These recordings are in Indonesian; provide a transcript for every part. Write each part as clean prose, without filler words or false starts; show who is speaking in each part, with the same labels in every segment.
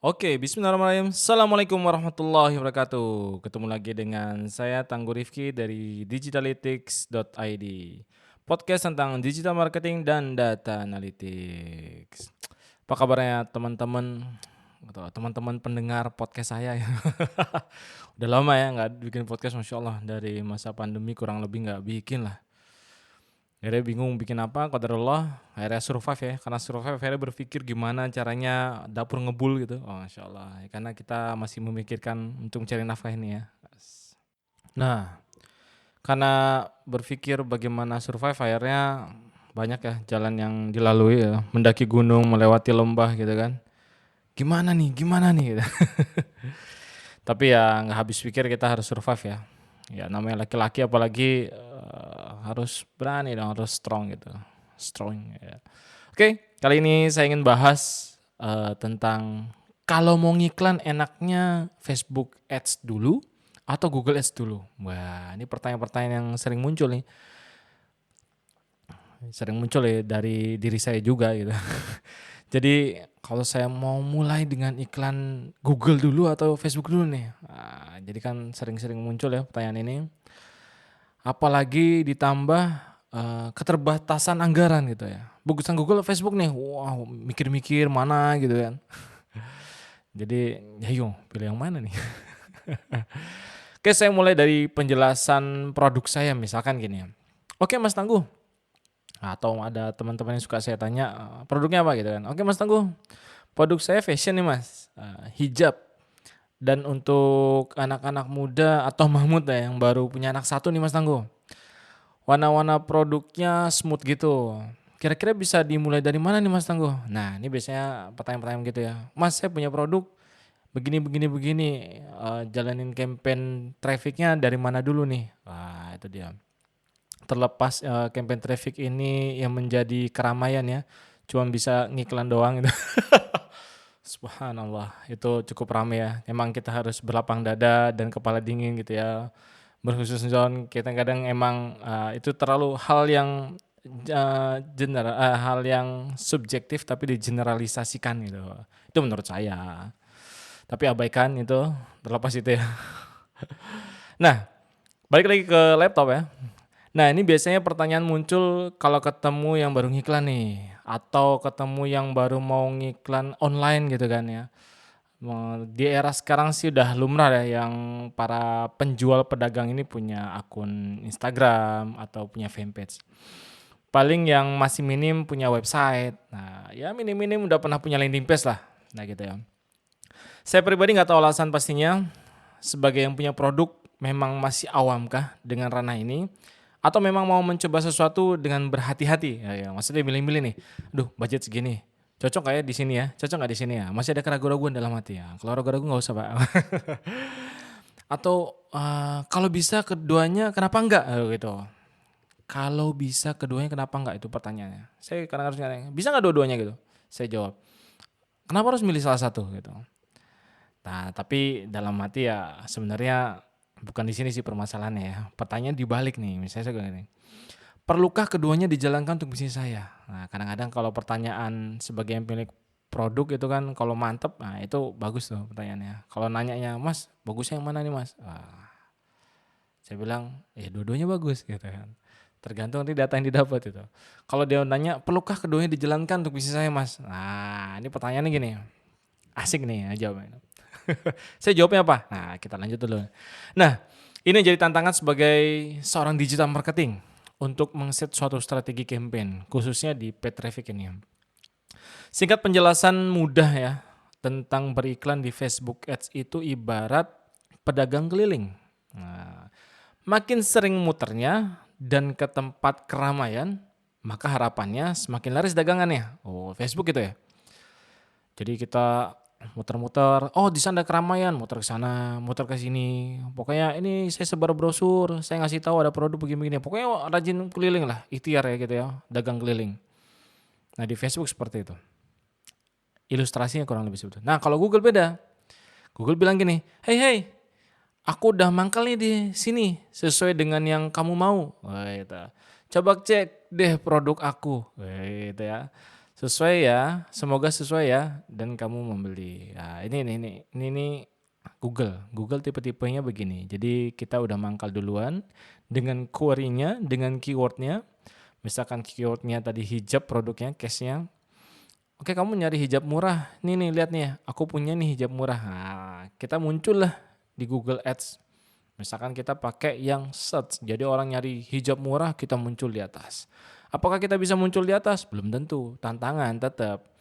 Speaker 1: Oke, bismillahirrahmanirrahim. Assalamualaikum warahmatullahi wabarakatuh. Ketemu lagi dengan saya Tangguh Rifki dari digitalytics.id. Podcast tentang digital marketing dan data analytics. Apa kabarnya teman-teman? Atau teman-teman pendengar podcast saya ya. Udah lama ya nggak bikin podcast, Masya Allah. Dari masa pandemi kurang lebih nggak bikin lah. Akhirnya bingung bikin apa, qadarullah, akhirnya survive ya. Karena survive akhirnya berpikir gimana caranya dapur ngebul gitu. Oh Masya Allah, karena kita masih memikirkan untuk cari nafkah ini ya. Nah, karena berpikir bagaimana survive akhirnya banyak ya jalan yang dilalui ya. Mendaki gunung, melewati lembah gitu kan. Gimana nih gitu. Tapi ya nggak habis pikir, kita harus survive ya. Ya namanya laki-laki apalagi harus berani dong, harus strong gitu. Strong ya. Oke, kali ini saya ingin bahas tentang kalau mau ngiklan enaknya Facebook Ads dulu atau Google Ads dulu. Wah, ini pertanyaan-pertanyaan yang sering muncul nih. Sering muncul ya dari diri saya juga gitu. Jadi kalau saya mau mulai dengan iklan Google dulu atau Facebook dulu nih. Nah, jadi kan sering-sering muncul ya pertanyaan ini. Apalagi ditambah keterbatasan anggaran gitu ya. Bagusan Google atau Facebook nih. Wow, mikir-mikir mana gitu kan. Jadi ya yuk pilih yang mana nih. Oke, saya mulai dari penjelasan produk saya misalkan gini ya. Oke Mas Tangguh, atau ada teman-teman yang suka saya tanya produknya apa gitu kan. Oke Mas Tangguh, produk saya fashion nih Mas, hijab. Dan untuk anak-anak muda atau Mahmud ya yang baru punya anak satu nih Mas Tangguh. Warna-warna produknya smooth gitu. Kira-kira bisa dimulai dari mana nih Mas Tangguh? Nah ini biasanya pertanyaan-pertanyaan gitu ya. Mas saya punya produk begini. Jalanin campaign trafficnya dari mana dulu nih? Wah itu dia. Terlepas campaign traffic ini yang menjadi keramaian ya. Cuma bisa ngiklan doang gitu. Subhanallah, itu cukup ramai ya. Emang kita harus berlapang dada dan kepala dingin gitu ya. Berhusnuzon, kita kadang emang itu terlalu hal yang hal yang subjektif tapi digeneralisasikan gitu. Itu menurut saya. Tapi abaikan itu, terlepas itu ya. Nah, balik lagi ke laptop ya. Nah, ini biasanya pertanyaan muncul kalau ketemu yang baru ngiklan nih, atau ketemu yang baru mau ngiklan online gitu kan ya. Di era sekarang sih udah lumrah ya yang para penjual pedagang ini punya akun Instagram atau punya fanpage. Paling yang masih minim punya website. Nah, ya minim-minim udah pernah punya landing page lah. Nah gitu ya. Saya pribadi nggak tahu alasan pastinya. Sebagai yang punya produk, memang masih awam kah dengan ranah ini? Atau memang mau mencoba sesuatu dengan berhati-hati? Ya, maksudnya milih-milih nih. Duh, budget segini. Cocok nggak ya di sini ya? Cocok nggak di sini ya? Masih ada keraguan-keraguan dalam hati ya. Kalau ragu-ragu nggak usah pak. Atau kalau bisa keduanya kenapa enggak? Gitu. Kalau bisa keduanya kenapa enggak, itu pertanyaannya. Saya kadang harus nanya, bisa nggak dua-duanya gitu? Saya jawab, kenapa harus milih salah satu gitu? Nah, tapi dalam hati ya sebenarnya bukan di sini sih permasalahannya ya. Pertanyaan dibalik nih, misalnya saya gini. Perlukah keduanya dijalankan untuk bisnis saya? Nah, kadang-kadang kalau pertanyaan sebagai pemilik produk itu kan kalau mantep, nah itu bagus tuh pertanyaannya. Kalau nanyanya, Mas, bagusnya yang mana nih Mas? Saya bilang, ya dua-duanya bagus gitu kan. Tergantung nanti data yang didapat itu. Kalau dia nanya, perlukah keduanya dijalankan untuk bisnis saya Mas? Nah, ini pertanyaannya gini, asik nih ya jawabannya. Saya jawabnya apa? Nah, kita lanjut dulu. Nah, ini jadi tantangan sebagai seorang digital marketing untuk mengset suatu strategi campaign, khususnya di paid traffic ini. Singkat penjelasan mudah ya, tentang beriklan di Facebook Ads itu ibarat pedagang keliling. Nah, makin sering muternya dan ke tempat keramaian, maka harapannya semakin laris dagangannya. Oh, Facebook itu ya. Jadi kita muter-muter, oh di sana ada keramaian, muter ke sana, muter ke sini. Pokoknya ini saya sebar brosur, saya ngasih tahu ada produk begini-begini. Pokoknya rajin keliling lah, ikhtiar ya gitu ya, dagang keliling. Nah di Facebook seperti itu. Ilustrasinya kurang lebih seperti itu. Nah kalau Google beda. Google bilang gini, hey, aku udah mangkal nih di sini sesuai dengan yang kamu mau. Wah, gitu. Coba cek deh produk aku. Wah, gitu ya. Sesuai ya, semoga sesuai ya dan kamu membeli. Nah, ini Google tipe-tipenya begini. Jadi kita udah mangkal duluan dengan query-nya, dengan keyword-nya. Misalkan keyword-nya tadi hijab produknya, case-nya. Oke, kamu nyari hijab murah. Nih lihat nih, aku punya nih hijab murah. Nah, kita muncul lah di Google Ads. Misalkan kita pakai yang search. Jadi orang nyari hijab murah, kita muncul di atas. Apakah kita bisa muncul di atas? Belum tentu. Tantangan tetap.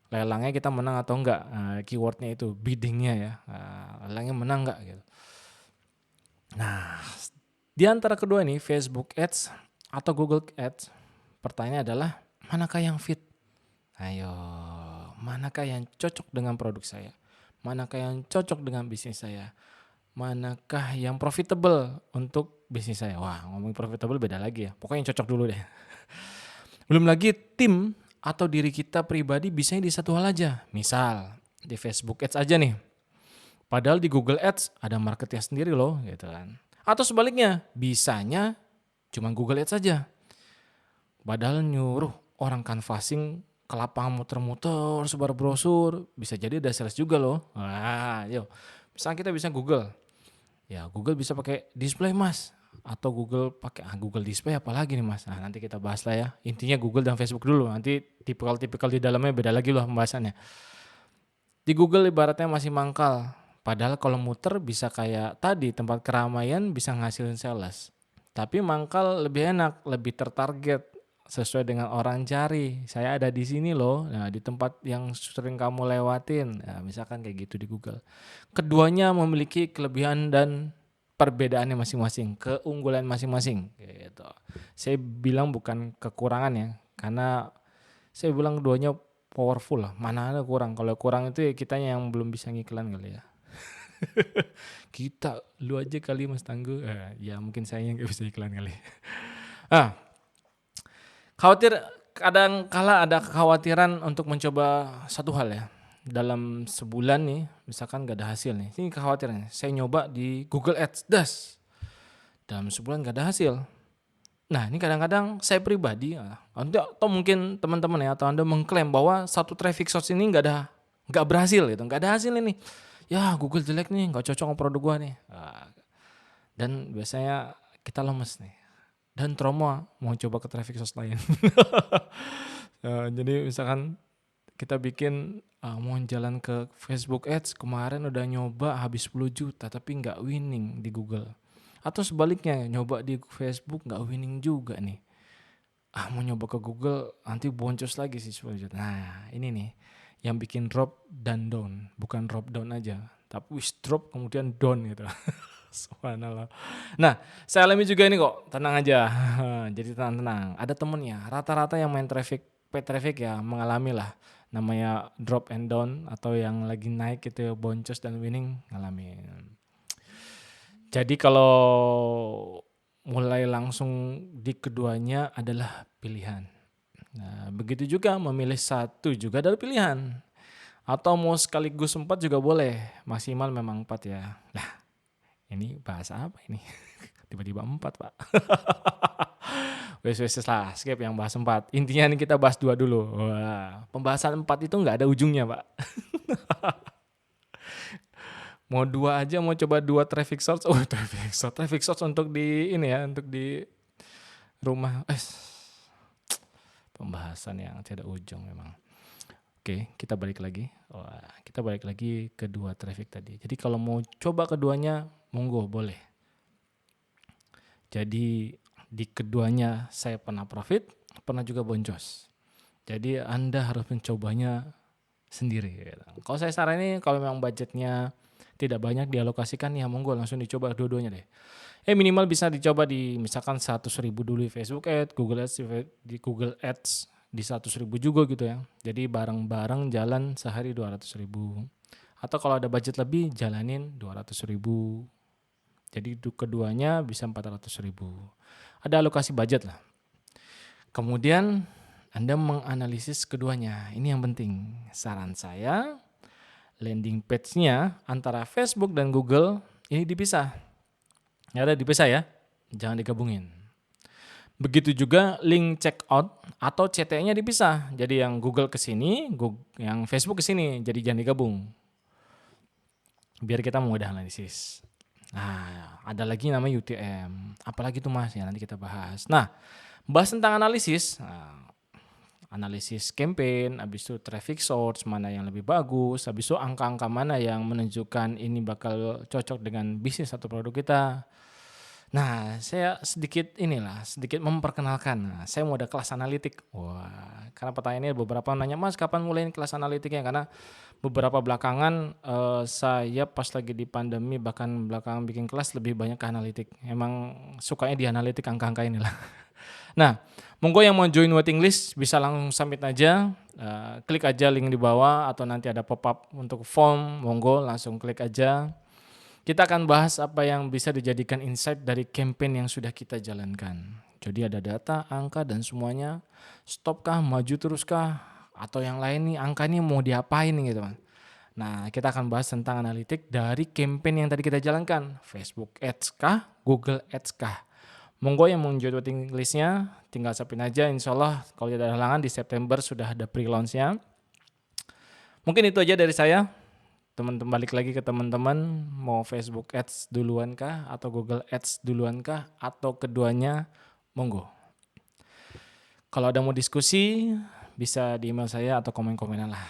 Speaker 1: Lelangnya kita menang atau enggak. Nah, keywordnya itu, biddingnya ya. Nah, lelangnya menang enggak gitu. Nah, di antara kedua ini, Facebook Ads atau Google Ads, pertanyaannya adalah manakah yang fit? Ayo, manakah yang cocok dengan produk saya? Manakah yang cocok dengan bisnis saya? Manakah yang profitable untuk bisnis saya? Wah, ngomong profitable beda lagi ya. Pokoknya yang cocok dulu deh. Belum lagi tim atau diri kita pribadi bisanya di satu hal aja. Misal, di Facebook Ads aja nih. Padahal di Google Ads ada marketnya sendiri loh gitu kan. Atau sebaliknya, bisanya cuma Google Ads saja. Padahal nyuruh orang canvassing ke lapangan muter-muter, sebar brosur, bisa jadi ada sales juga loh. Wah, yuk. Misalnya kita bisa Google. Ya, Google bisa pakai display, Mas. Atau Google pakai Google Display apalagi nih, Mas. Nah, nanti kita bahas lah ya. Intinya Google dan Facebook dulu. Nanti tipikal-tipikal di dalamnya beda lagi loh pembahasannya. Di Google ibaratnya masih mangkal. Padahal kalau muter bisa kayak tadi tempat keramaian bisa ngasilin sales. Tapi mangkal lebih enak, lebih tertarget sesuai dengan orang cari. Saya ada di sini loh. Nah, di tempat yang sering kamu lewatin. Nah, misalkan kayak gitu di Google. Keduanya memiliki kelebihan dan perbedaannya masing-masing, keunggulan masing-masing gitu. Saya bilang bukan kekurangan ya, karena saya bilang keduanya powerful lah. Mana ada kurang. Kalau kurang itu ya kitanya yang belum bisa ngiklan kali ya. Kita, lu aja kali Mas Tangguh. Ya mungkin saya yang gak bisa iklan kali. Khawatir, kadang kala ada kekhawatiran untuk mencoba satu hal ya. Dalam sebulan nih, misalkan gak ada hasil nih. Ini kekhawatirannya. Saya nyoba di Google Ads, dalam sebulan gak ada hasil. Nah, ini kadang-kadang saya pribadi, atau mungkin teman-teman ya, atau Anda mengklaim bahwa satu traffic source ini gak berhasil gitu, gak ada hasil ini. Ya Google jelek nih, gak cocok sama produk gua nih. Dan biasanya kita lemes nih. Dan trauma mau coba ke traffic source lain. Jadi misalkan kita bikin mau jalan ke Facebook Ads, kemarin udah nyoba habis 10 juta tapi nggak winning di Google. Atau sebaliknya nyoba di Facebook nggak winning juga nih. Mau nyoba ke Google nanti boncos lagi sih 10 juta. Nah ini nih yang bikin drop dan down. Bukan drop down aja, tapi drop kemudian down gitu. Subhanallah. Nah, saya alami juga ini kok. Tenang aja. Jadi tenang. Ada temennya. Rata-rata yang main paid traffic ya mengalami lah. Namanya drop and down atau yang lagi naik gitu ya, boncos dan winning ngalamin. Jadi kalau mulai langsung di keduanya adalah pilihan. Nah, begitu juga memilih satu juga adalah pilihan. Atau mau sekaligus 4 juga boleh. Maksimal memang 4 ya. Lah, ini bahasa apa ini? Tiba-tiba 4 Pak. Wes lah, skip yang bahas 4. Intinya nih kita bahas 2 dulu. Wah, pembahasan 4 itu nggak ada ujungnya Pak. Mau 2 aja, mau coba 2 traffic source. Traffic source untuk di ini ya, untuk di rumah. Pembahasan yang tidak ujung memang. Oke, kita balik lagi. Kita balik lagi ke 2 traffic tadi. Jadi kalau mau coba keduanya, monggo boleh. Jadi di keduanya saya pernah profit, pernah juga boncos. Jadi Anda harus mencobanya sendiri. Kalau saya saranin kalau memang budgetnya tidak banyak dialokasikan, ya monggo langsung dicoba dua-duanya deh. Minimal bisa dicoba di misalkan 100.000 dulu di Facebook Ads, Google Ads di 100.000 juga gitu ya. Jadi bareng-bareng jalan sehari 200.000. Atau kalau ada budget lebih jalanin 200.000. Jadi keduanya bisa 400.000. Ada alokasi budget lah. Kemudian Anda menganalisis keduanya. Ini yang penting. Saran saya, landing page-nya antara Facebook dan Google ini dipisah. Ya ada dipisah ya. Jangan digabungin. Begitu juga link checkout atau CTA-nya dipisah. Jadi yang Google ke sini, yang Facebook ke sini. Jadi jangan digabung. Biar kita mudah analisis. Nah, ada lagi namanya UTM. Apalagi tuh Mas, ya nanti kita bahas. Nah, bahas tentang analisis. Nah, analisis campaign, habis itu traffic source mana yang lebih bagus, habis itu angka-angka mana yang menunjukkan ini bakal cocok dengan bisnis atau produk kita. Nah, saya sedikit memperkenalkan. Nah, saya mau ada kelas analitik. Wah, karena pertanyaannya beberapa nanya, Mas kapan mulai kelas analitiknya? Karena beberapa belakangan saya pas lagi di pandemi bahkan belakangan bikin kelas lebih banyak ke analitik. Emang sukanya di analitik angka-angka inilah. Nah, monggo yang mau join waiting list bisa langsung submit aja. Klik aja link di bawah atau nanti ada pop-up untuk form. Monggo langsung klik aja. Kita akan bahas apa yang bisa dijadikan insight dari campaign yang sudah kita jalankan. Jadi ada data, angka, dan semuanya. Stopkah, maju teruskah, atau yang lain nih angka ini mau diapain nih gitu kan. Nah, kita akan bahas tentang analitik dari campaign yang tadi kita jalankan. Facebook Ads kah, Google Ads kah. Monggo yang mau join waiting listnya, tinggal submit aja. Insya Allah kalau tidak ada halangan di September sudah ada pre-launch-nya. Mungkin itu aja dari saya. Teman-teman balik lagi ke teman-teman, mau Facebook Ads duluan kah atau Google Ads duluan kah atau keduanya, monggo. Kalau ada mau diskusi bisa di email saya atau komen-komenan lah.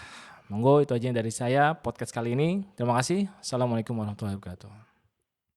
Speaker 1: Monggo itu aja yang dari saya podcast kali ini. Terima kasih. Assalamualaikum warahmatullahi wabarakatuh.